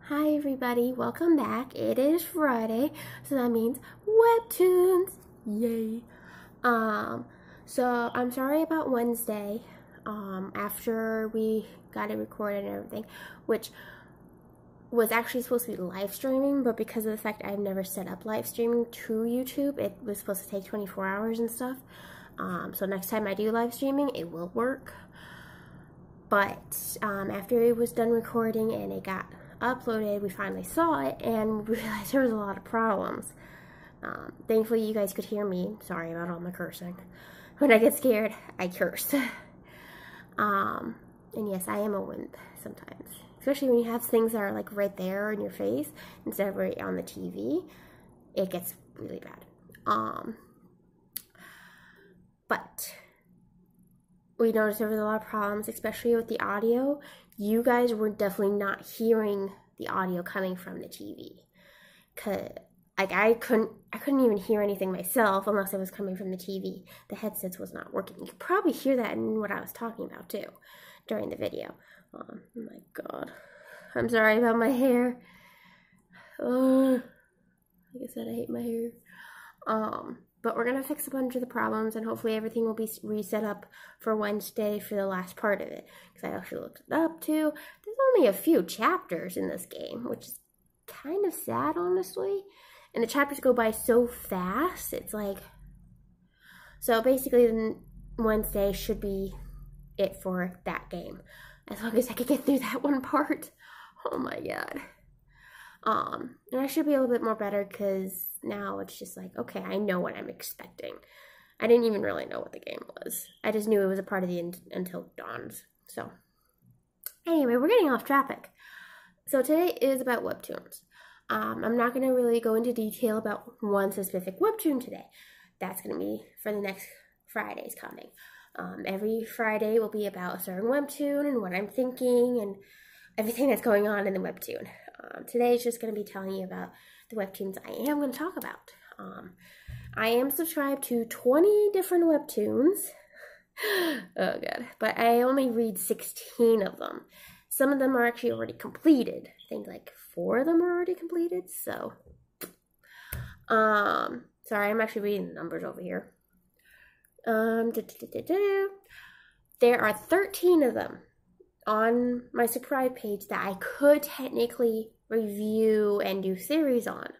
Hi everybody, welcome back. It is Friday, so that means Webtoons Yay. So I'm sorry about Wednesday, after we got it recorded and everything, which was actually supposed to be live streaming, but because of the fact I've never set up live streaming to YouTube, it was supposed to take 24 hours and stuff. So next time I do live streaming, it will work. But after it was done recording and it got uploaded, we finally saw it and realized there was a lot of problems. Thankfully you guys could hear me. Sorry about all my cursing. When I get scared, I curse. And yes, I am a wimp sometimes, especially when you have things that are like right there in your face instead of right on the TV. It gets really bad. But we noticed there was a lot of problems, especially with the audio. You guys were definitely not hearing the audio coming from the TV. Cause like I couldn't even hear anything myself unless it was coming from the TV. The headsets was not working. You could probably hear that in what I was talking about too during the video. Oh my god. I'm sorry about my hair. Like I said, I hate my hair. But we're gonna fix a bunch of the problems and hopefully everything will be reset up for Wednesday for the last part of it. Because I actually looked it up too. There's only a few chapters in this game, which is kind of sad, honestly. And the chapters go by so fast. It's like, so basically Wednesday should be it for that game. As long as I can get through that one part. Oh my god. And I should be a little bit more better because now it's just like, okay, I know what I'm expecting. I didn't even really know what the game was. I just knew it was a part of the Until Dawns. So, anyway, we're getting off topic. So today is about webtoons. I'm not going to really go into detail about one specific webtoon today. That's going to be for the next Fridays coming. Every Friday will be about a certain webtoon and what I'm thinking and everything that's going on in the webtoon. Today is just going to be telling you about the webtoons I am going to talk about. I am subscribed to 20 different webtoons. Oh god. But I only read 16 of them. Some of them are actually already completed. I think like 4 of them are already completed. So, sorry, I'm actually reading the numbers over here. There are 13 of them on my subscribe page that I could technically review and do theories on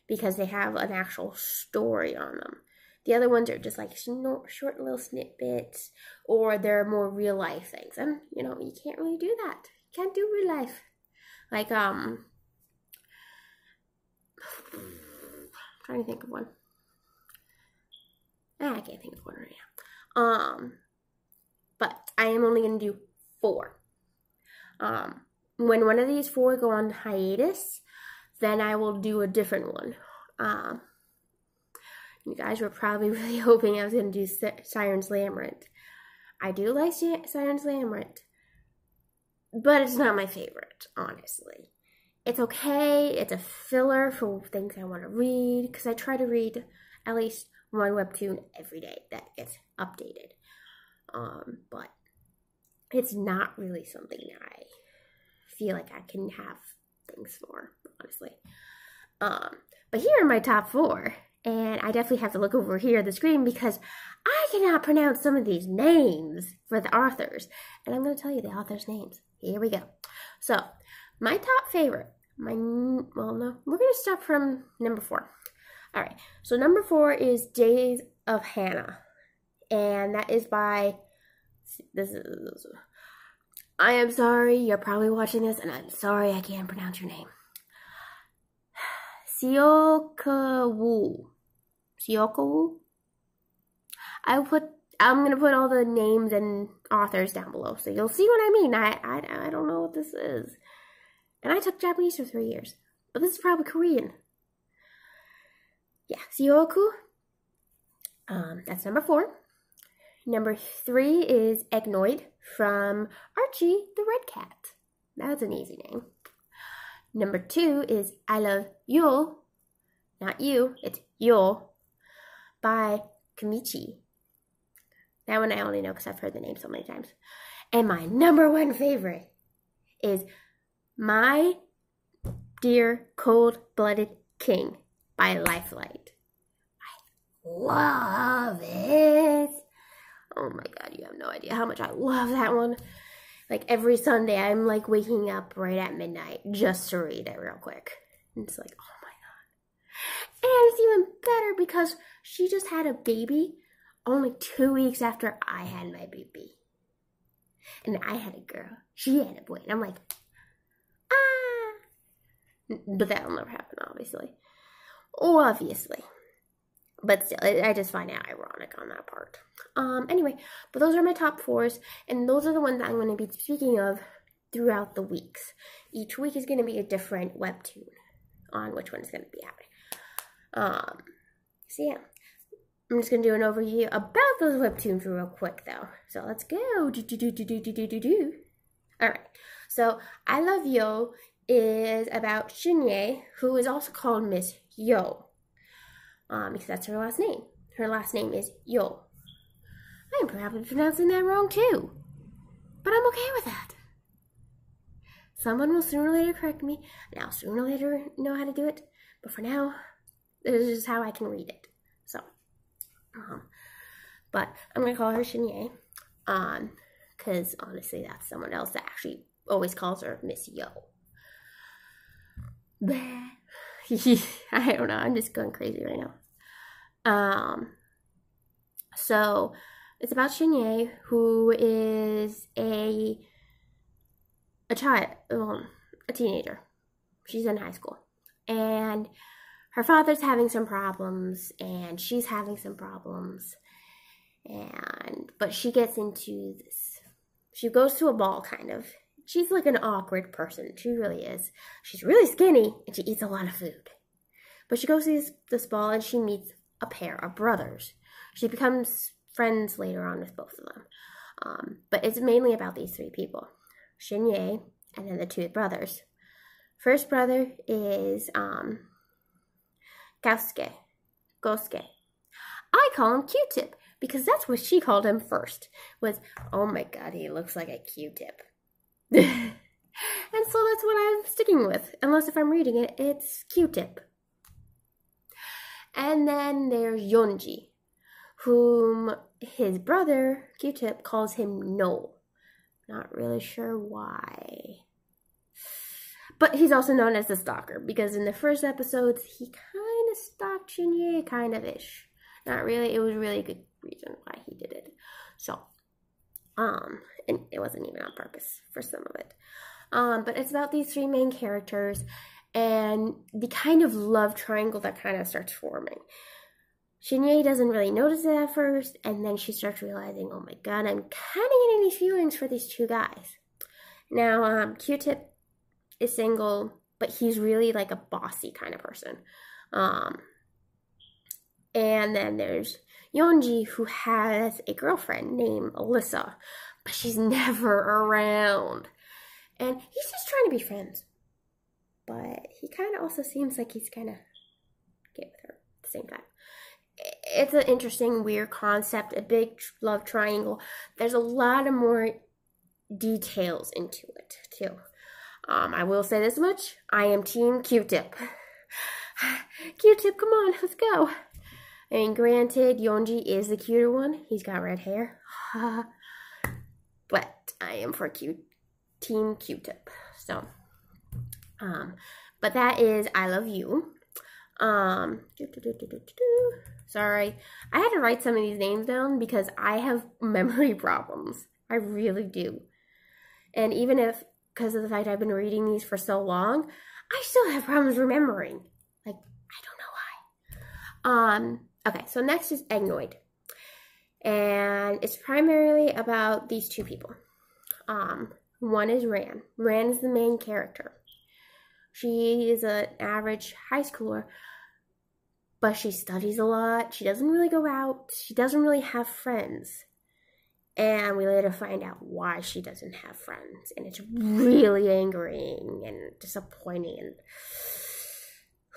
because they have an actual story on them. The other ones are just like short little snippets, or they're more real life things. And, you know, you can't really do that. You can't do real life. Like, I'm trying to think of one. I can't think of one right now. But I am only going to do 4. When one of these 4 go on hiatus, then I will do a different one. You guys were probably really hoping I was going to do Siren's Labyrinth. I do like Siren's Labyrinth, but it's not my favorite, honestly. It's okay. It's a filler for things I want to read, because I try to read at least one webtoon every day that gets updated. But it's not really something I feel like I can have things for, honestly. But here are my top 4. And I definitely have to look over here at the screen because I cannot pronounce some of these names for the authors. And I'm going to tell you the authors' names. Here we go. So, my top favorite. We're going to start from number 4. Alright, so number 4 is Days of Hana. And that is by... I am sorry, you're probably watching this, and I'm sorry I can't pronounce your name. Seokwoo. Seokwoo? I'm gonna put all the names and authors down below, so you'll see what I mean. I don't know what this is. And I took Japanese for 3 years, but this is probably Korean. Yeah, Seokwoo. That's number 4. Number 3 is Eggnoid from Archie the Redcat. That's an easy name. Number 2 is I Love Yoo. Not you, it's Yo. By Quimchee. That one I only know because I've heard the name so many times. And my number 1 favorite is My Dear Cold-Blooded King by LifeLight. I love it. Oh my god, you have no idea how much I love that one. Like every Sunday, I'm like waking up right at midnight just to read it real quick. And it's like, oh my god. And it's even better because she just had a baby only 2 weeks after I had my baby. And I had a girl. She had a boy. And I'm like, ah. But that'll never happen, obviously. Obviously. But still, I just find it ironic on that part. Anyway, but those are my top 4s, and those are the ones that I'm going to be speaking of throughout the weeks. Each week is going to be a different webtoon on which one is going to be happening. So yeah, I'm just going to do an overview about those webtoons real quick, though. So let's go. Alright, so I Love Yoo is about Shinye, who is also called Miss Yo. Because that's her last name. Her last name is Yo. I'm probably pronouncing that wrong too. But I'm okay with that. Someone will sooner or later correct me, and I'll sooner or later know how to do it. But for now, this is just how I can read it. So, but I'm going to call her Shinye. Because honestly, that's someone else that actually always calls her Miss Yo. I don't know. I'm just going crazy right now. So it's about Shinye, who is a child, a teenager. She's in high school, and her father's having some problems, and she's having some problems, but she gets into this. She goes to a ball, kind of. She's like an awkward person. She really is. She's really skinny, and she eats a lot of food. But she goes to this ball, and she meets a pair of brothers. She becomes friends later on with both of them. But it's mainly about these 3 people. Shinye, and then the 2 brothers. First brother is Gosuke. I call him Q-Tip, because that's what she called him first. Was, oh my god, he looks like a Q-Tip. And so that's what I'm sticking with. Unless if I'm reading it, it's Q-Tip. And then there's Yeonji, whom his brother, Q-Tip, calls him No. Not really sure why. But he's also known as the stalker, because in the first episodes, he kind of stalked Shinye, kind of-ish. Not really, it was really a good reason why he did it. So, and it wasn't even on purpose for some of it. But it's about these 3 main characters, and the kind of love triangle that kind of starts forming. Shinye doesn't really notice it at first, and then she starts realizing, oh my god, I'm kind of getting these feelings for these 2 guys. Now, Q-Tip is single, but he's really like a bossy kind of person. And then there's Yeonji, who has a girlfriend named Alyssa, but she's never around. And he's just trying to be friends. But he kind of also seems like he's kind of get with her at the same time. It's an interesting, weird concept, a big love triangle. There's a lot of more details into it, too. I will say this much. I am Team Q-Tip. Q-Tip, come on, let's go. I mean, granted, Yeonji is the cuter one. He's got red hair. But I am for Team Q-Tip. So, but that is I Love You. Sorry. I had to write some of these names down because I have memory problems. I really do. And even if, because of the fact I've been reading these for so long, I still have problems remembering. Like, I don't know why. Okay, so next is Eggnoid. And it's primarily about these 2 people. One is Ran. Ran is the main character. She is an average high schooler, but she studies a lot. She doesn't really go out. She doesn't really have friends. And we later find out why she doesn't have friends. And it's really angering and disappointing.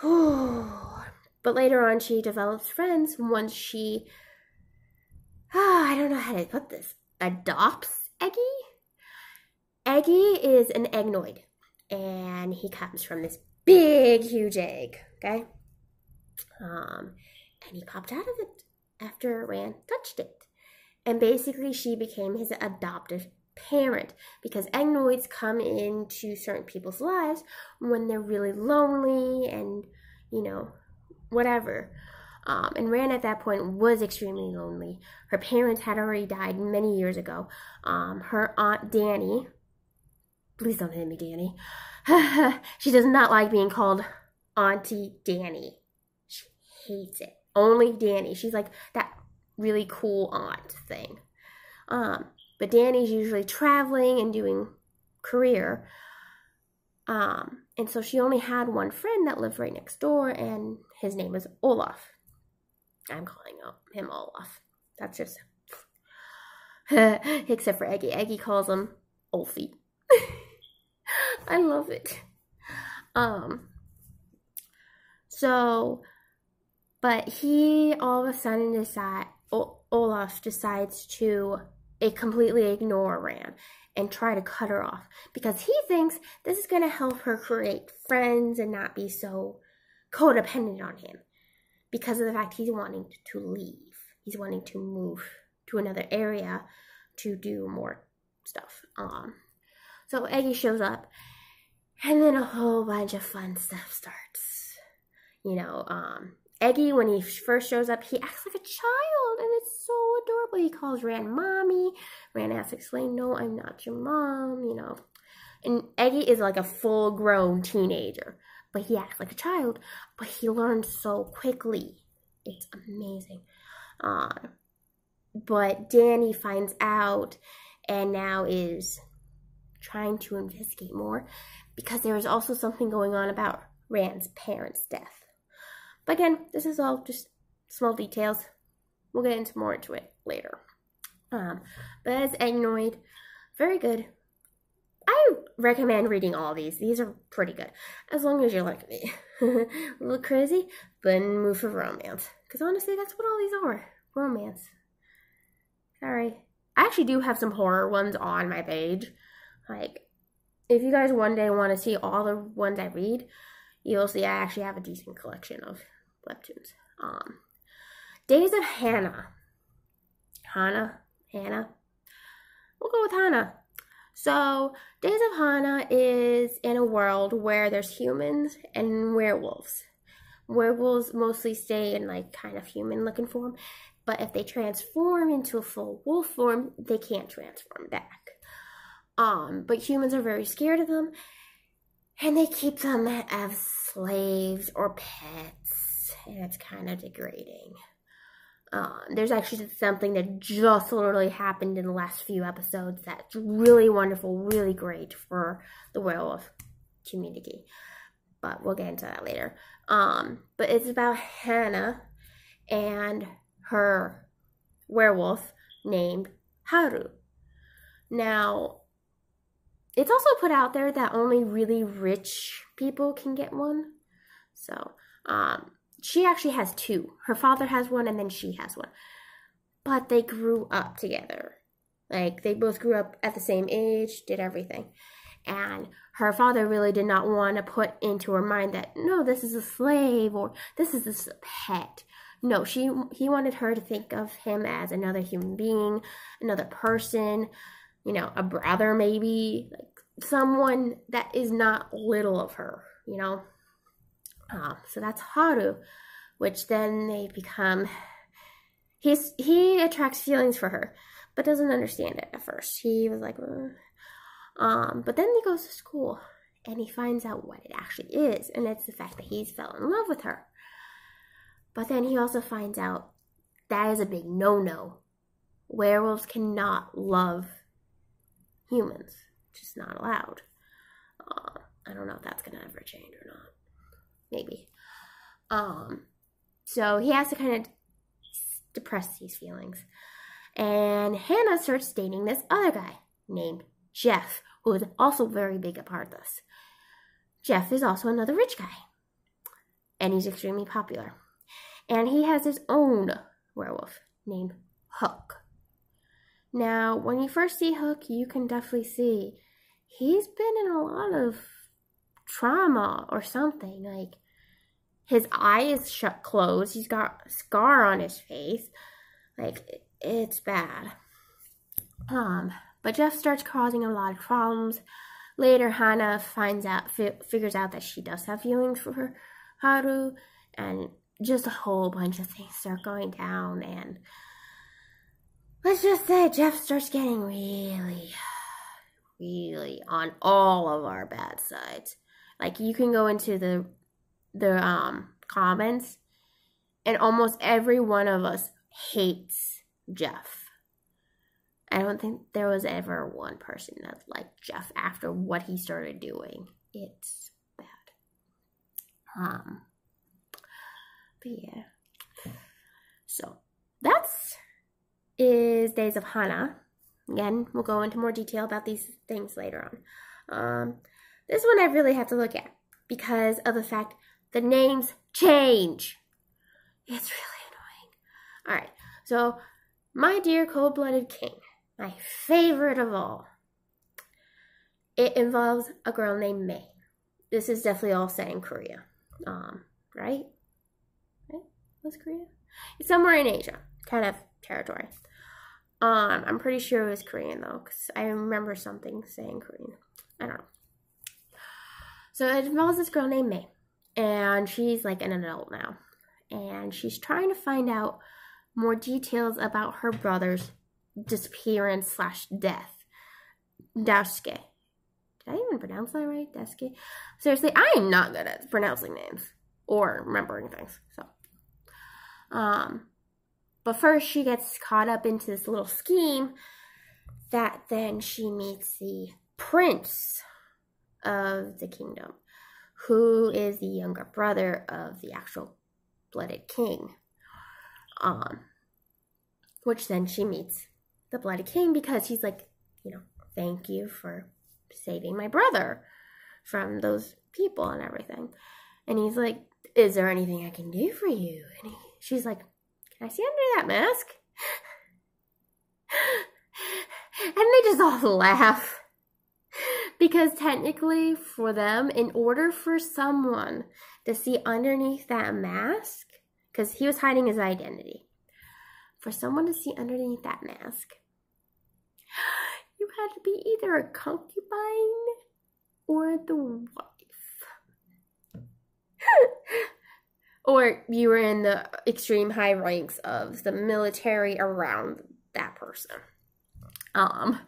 But later on, she develops friends once she, I don't know how to put this, adopts Eggy? Eggy is an Eggnoid. And he comes from this big, huge egg, okay? And he popped out of it after Ran touched it. And basically, she became his adoptive parent because Eggnoids come into certain people's lives when they're really lonely and, you know, whatever. And Ran at that point was extremely lonely. Her parents had already died many years ago. Her aunt Danny, please don't hit me, Danny. She does not like being called Auntie Danny. She hates it. Only Danny. She's like that really cool aunt thing. But Danny's usually traveling and doing career. And so she only had one friend that lived right next door, and his name was Olaf. I'm calling him Olaf. That's just... Except for Eggy. Eggy calls him Olfie. I love it. But he all of a sudden Olaf decides to completely ignore Ran and try to cut her off because he thinks this is going to help her create friends and not be so codependent on him because of the fact he's wanting to leave. He's wanting to move to another area to do more stuff. So Eggy shows up, and then a whole bunch of fun stuff starts. You know, Eggy, when he first shows up, he acts like a child, and it's so adorable. He calls Ran mommy. Ran has to explain, no, I'm not your mom, you know. And Eggy is like a full-grown teenager, but he acts like a child, but he learns so quickly. It's amazing. But Danny finds out and now is trying to investigate more because there is also something going on about Ran's parents' death. But again, this is all just small details. We'll get into more into it later. But as Eggnoid, very good. I recommend reading all these. These are pretty good. As long as you're like me. A little crazy, but in the mood for romance. Because honestly, that's what all these are. Romance. Sorry. I actually do have some horror ones on my page. Like, if you guys one day want to see all the ones I read, you'll see I actually have a decent collection of webtoons. Days of Hana. Hana? We'll go with Hana. So, Days of Hana is in a world where there's humans and werewolves. Werewolves mostly stay in like kind of human-looking form, but if they transform into a full wolf form, they can't transform back. But humans are very scared of them, and they keep them as slaves or pets, and it's kind of degrading. There's actually something that just literally happened in the last few episodes that's really wonderful, really great for the werewolf community. But we'll get into that later. But it's about Hana and her werewolf named Haru. Now, it's also put out there that only really rich people can get one. So, she actually has two. Her father has one and then she has one. But they grew up together. Like, they both grew up at the same age, did everything. And her father really did not want to put into her mind that, no, this is a slave or this is a pet. No, he wanted her to think of him as another human being, another person, you know, a brother maybe, like someone that is not little of her, you know. So that's Haru, which then they become, he attracts feelings for her, but doesn't understand it at first. He was like, but then he goes to school and he finds out what it actually is, and it's the fact that he's fell in love with her. But then he also finds out that is a big no-no. Werewolves cannot love humans. Just not allowed. I don't know if that's going to ever change or not. Maybe. So he has to kind of depress these feelings. And Hana starts dating this other guy named Jeff, who is also very big a part of this. Jeff is also another rich guy. And he's extremely popular. And he has his own werewolf named Hook. Now, when you first see Hook, you can definitely see he's been in a lot of trauma or something. Like, his eye is shut closed. He's got a scar on his face. Like, it's bad. But Jeff starts causing a lot of problems. Later, Hana figures out that she does have feelings for her Haru, and just a whole bunch of things start going down, and let's just say Jeff starts getting really, really on all of our bad sides. Like, you can go into the comments, and almost every one of us hates Jeff. I don't think there was ever one person that liked Jeff after what he started doing. It's bad. But yeah. So, is Days of Hana. Again, we'll go into more detail about these things later on. This one I really have to look at because of the fact the names change. It's really annoying. Alright, so My Dear Cold-Blooded King. My favorite of all. It involves a girl named May. This is definitely all set in Korea. Right? What's Korea? It's somewhere in Asia. Kind of territory. I'm pretty sure it was Korean though, because I remember something saying Korean. I don't know. So it involves this girl named May. And she's like an adult now. And she's trying to find out more details about her brother's disappearance / death. Daisuke. Did I even pronounce that right? Daisuke? Seriously, I am not good at pronouncing names or remembering things. So, but first she gets caught up into this little scheme that then she meets the prince of the kingdom, who is the younger brother of the actual blooded king. Which then she meets the bloody king because he's like, thank you for saving my brother from those people and everything. And he's like, is there anything I can do for you? And she's like, can I see under that mask? And they just all laugh. Because technically for them, in order for someone to see underneath that mask, because he was hiding his identity, for someone to see underneath that mask, you had to be either a concubine or the wife. Or you were in the extreme high ranks of the military around that person. So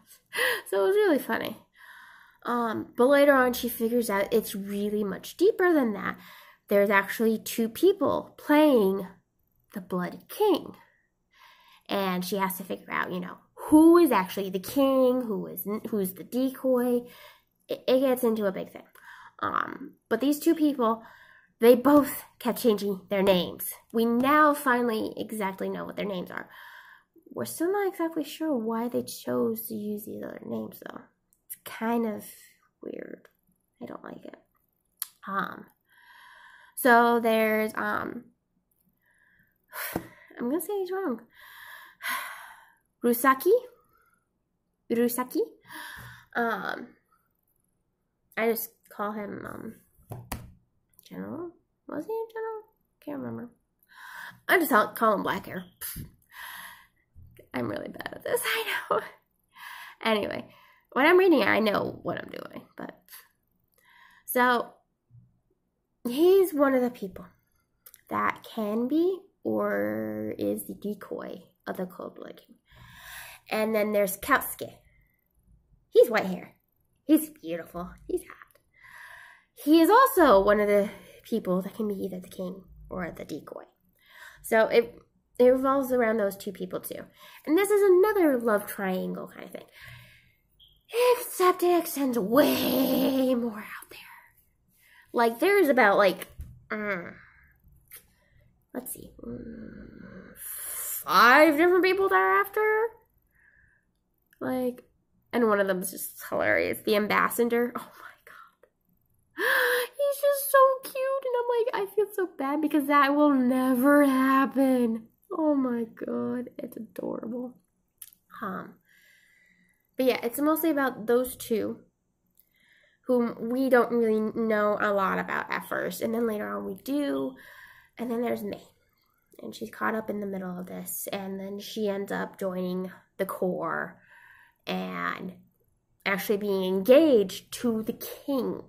it was really funny. But later on she figures out it's really much deeper than that. There's actually 2 people playing the Blooded King. And she has to figure out, who is actually the king, who's the decoy. It gets into a big thing. But these 2 people, they both kept changing their names. We now finally exactly know what their names are. We're still not exactly sure why they chose to use these other names, though. It's kind of weird. I don't like it. So there's, I'm gonna say he's wrong. Rusaki. I just call him, General? Was he a general? Can't remember. I just call him Black Hair. I'm really bad at this, I know. Anyway, when I'm reading it, I know what I'm doing, but... So, he's one of the people that can be or is the decoy of the Cold-Blooded King. And then there's Kausuke. He's white hair. He's beautiful. He's hot. He is also one of the people that can be either the king or the decoy. So it revolves around those 2 people too. And this is another love triangle kind of thing. Except it extends way more out there. Like, there's about, let's see, 5 different people that are after. And one of them is just hilarious. The ambassador. Oh my god. He's just so cute. And I'm like, I feel so bad because that will never happen. Oh my god. It's adorable. But yeah, it's mostly about those 2 whom we don't really know a lot about at first, and then later on we do. And then there's May, and she's caught up in the middle of this, and then she ends up joining the Corps and actually being engaged to the king.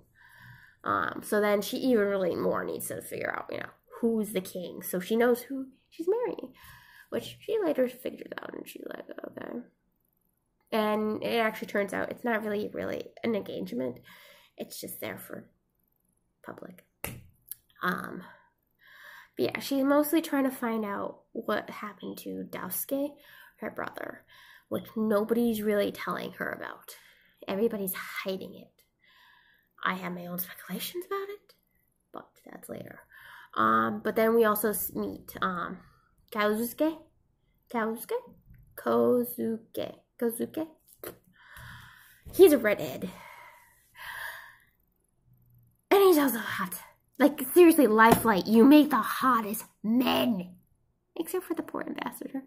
So then she even really more needs to figure out, who's the king, so she knows who she's marrying, which she later figures out, and she's like, okay. And it actually turns out it's not really an engagement. It's just there for public. But yeah, she's mostly trying to find out what happened to Daisuke, her brother, which nobody's really telling her about. Everybody's hiding it. I have my own speculations about it, but that's later. But then we also meet Kozuke. He's a redhead. And he's also hot. Like, seriously, LifeLight, you make the hottest men. Except for the poor ambassador.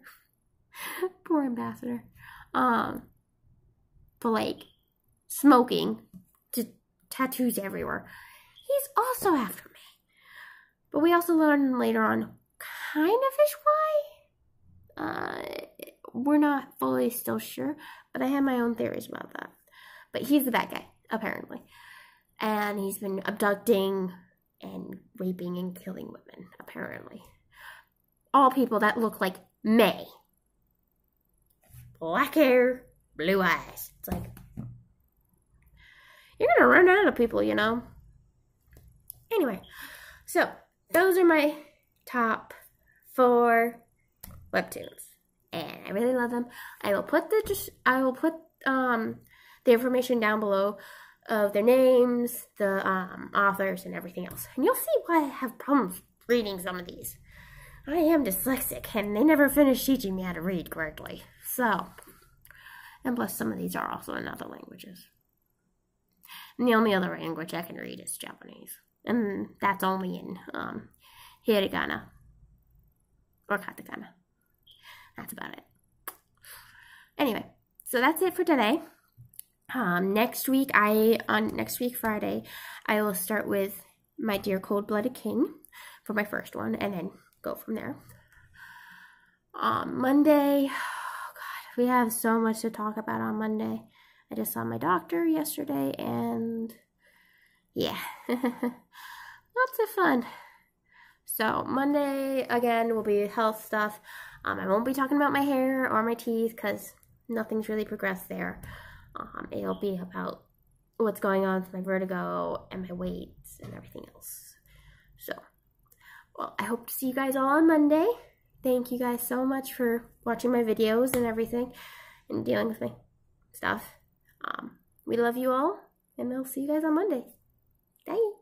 Poor ambassador. But like, smoking, just tattoos everywhere. He's also after me. But we also learn later on kind of ish why. We're not fully still sure, but I have my own theories about that. But he's the bad guy, apparently. And he's been abducting and raping and killing women, apparently. All people that look like May. Black hair, blue eyes. It's like, you're gonna run out of people, Anyway, so those are my top 4 webtoons, and I really love them. I will put the information down below of their names, the authors, and everything else. And you'll see why I have problems reading some of these. I am dyslexic, and they never finished teaching me how to read correctly. So, and plus some of these are also in other languages. And the only other language I can read is Japanese. And that's only in hiragana or katakana. That's about it. Anyway, so that's it for today. Next week Friday, I will start with My Dear Cold-Blooded King for my first one, and then go from there. Monday, oh God, we have so much to talk about on Monday. I just saw my doctor yesterday, and yeah, lots of fun. So Monday, again, will be health stuff. I won't be talking about my hair or my teeth, because nothing's really progressed there. It'll be about what's going on with my vertigo and my weights and everything else. So, well, I hope to see you guys all on Monday. Thank you guys so much for watching my videos and everything and dealing with my stuff. We love you all, and I'll see you guys on Monday. Bye.